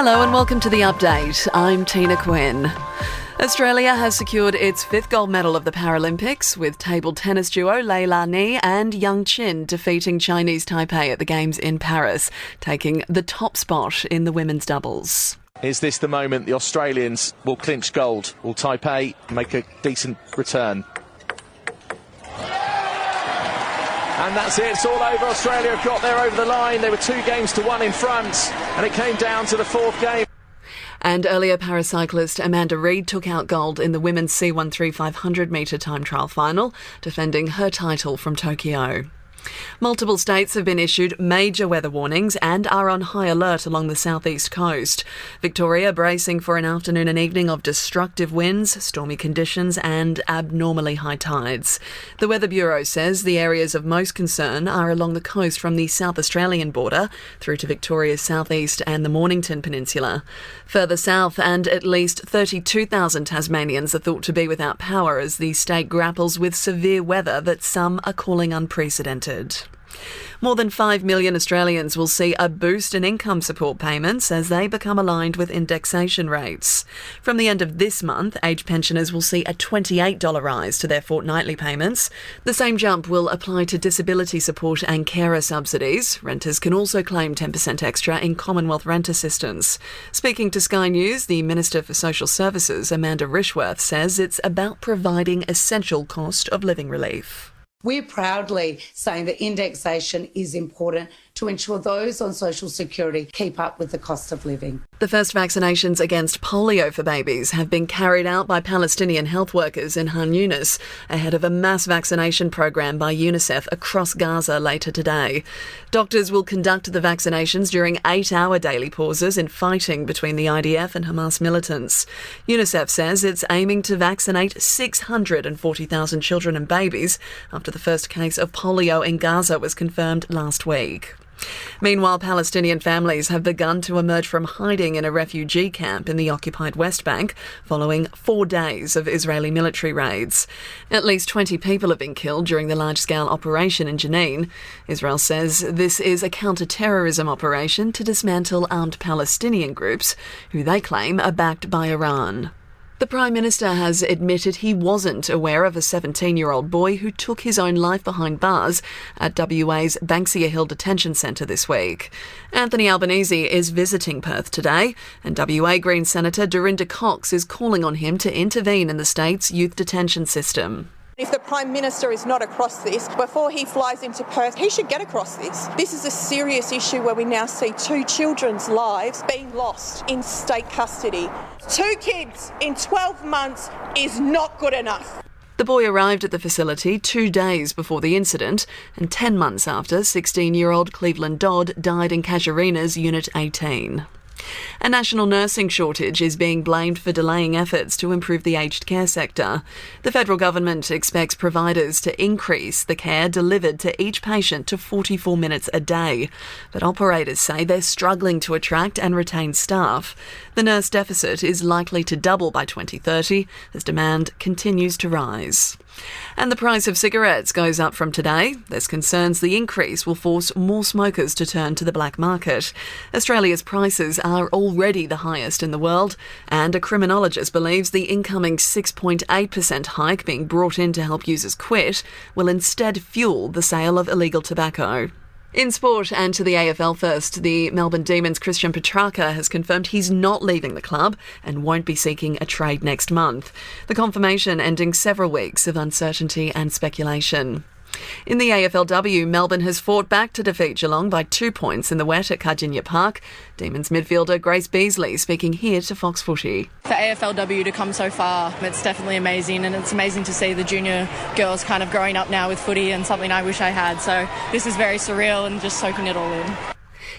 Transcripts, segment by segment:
Hello and welcome to The Update. I'm Tina Quinn. Australia has secured its fifth gold medal of the Paralympics, with table tennis duo Lei La Ni and Yang Qin defeating Chinese Taipei at the Games in Paris, taking the top spot in the women's doubles. Is this the moment the Australians will clinch gold? Will Taipei make a decent return? And that's it, it's all over. Australia have got there over the line. They were 2-1 in front, and it came down to the fourth game. And earlier paracyclist Amanda Reid took out gold in the women's C1 500 metre time trial final, defending her title from Tokyo. Multiple states have been issued major weather warnings and are on high alert along the southeast coast. Victoria bracing for an afternoon and evening of destructive winds, stormy conditions and abnormally high tides. The Weather Bureau says the areas of most concern are along the coast from the South Australian border through to Victoria's southeast and the Mornington Peninsula. Further south, and at least 32,000 Tasmanians are thought to be without power as the state grapples with severe weather that some are calling unprecedented. More than 5 million Australians will see a boost in income support payments as they become aligned with indexation rates. From the end of this month, age pensioners will see a $28 rise to their fortnightly payments. The same jump will apply to disability support and carer subsidies. Renters can also claim 10% extra in Commonwealth rent assistance. Speaking to Sky News, the Minister for Social Services, Amanda Rishworth, says it's about providing essential cost of living relief. We're proudly saying that indexation is important to ensure those on social security keep up with the cost of living. The first vaccinations against polio for babies have been carried out by Palestinian health workers in Khan Younis ahead of a mass vaccination program by UNICEF across Gaza later today. Doctors will conduct the vaccinations during 8-hour daily pauses in fighting between the IDF and Hamas militants. UNICEF says it's aiming to vaccinate 640,000 children and babies after the first case of polio in Gaza was confirmed last week. Meanwhile, Palestinian families have begun to emerge from hiding in a refugee camp in the occupied West Bank following 4 days of Israeli military raids. At least 20 people have been killed during the large-scale operation in Jenin. Israel says this is a counter-terrorism operation to dismantle armed Palestinian groups who they claim are backed by Iran. The Prime Minister has admitted he wasn't aware of a 17-year-old boy who took his own life behind bars at WA's Banksia Hill Detention Centre this week. Anthony Albanese is visiting Perth today, and WA Greens Senator Dorinda Cox is calling on him to intervene in the state's youth detention system. If the Prime Minister is not across this, before he flies into Perth, he should get across this. This is a serious issue where we now see 2 children's lives being lost in state custody. 2 kids in 12 months is not good enough. The boy arrived at the facility 2 days before the incident and 10 months after 16-year-old Cleveland Dodd died in Casuarina's Unit 18. A national nursing shortage is being blamed for delaying efforts to improve the aged care sector. The federal government expects providers to increase the care delivered to each patient to 44 minutes a day, but operators say they're struggling to attract and retain staff. The nurse deficit is likely to double by 2030 as demand continues to rise. And the price of cigarettes goes up from today. There's concerns the increase will force more smokers to turn to the black market. Australia's prices are already the highest in the world, and a criminologist believes the incoming 6.8% hike being brought in to help users quit will instead fuel the sale of illegal tobacco. In sport and to the AFL first, the Melbourne Demons' Christian Petrarca has confirmed he's not leaving the club and won't be seeking a trade next month. The confirmation ending several weeks of uncertainty and speculation. In the AFLW, Melbourne has fought back to defeat Geelong by 2 points in the wet at Cardinia Park. Demons midfielder Grace Beasley speaking here to Fox Footy. For AFLW to come so far, it's definitely amazing, and it's amazing to see the junior girls kind of growing up now with footy, and something I wish I had. So this is very surreal and just soaking it all in.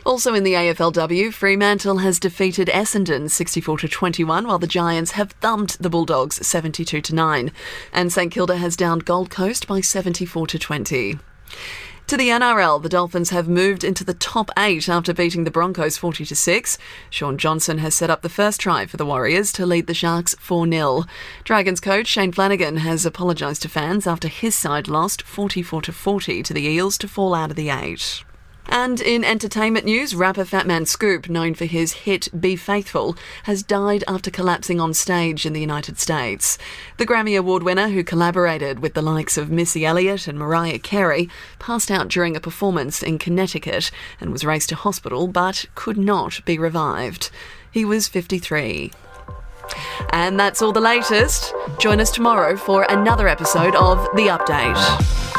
Also in the AFLW, Fremantle has defeated Essendon 64-21, while the Giants have thumped the Bulldogs 72-9. And St Kilda has downed Gold Coast by 74-20. To the NRL, the Dolphins have moved into the top 8 after beating the Broncos 40-6. Sean Johnson has set up the first try for the Warriors to lead the Sharks 4-0. Dragons coach Shane Flanagan has apologised to fans after his side lost 44-40 to the Eels to fall out of the 8. And in entertainment news, rapper Fatman Scoop, known for his hit Be Faithful, has died after collapsing on stage in the United States. The Grammy Award winner, who collaborated with the likes of Missy Elliott and Mariah Carey, passed out during a performance in Connecticut and was raced to hospital but could not be revived. He was 53. And that's all the latest. Join us tomorrow for another episode of The Update.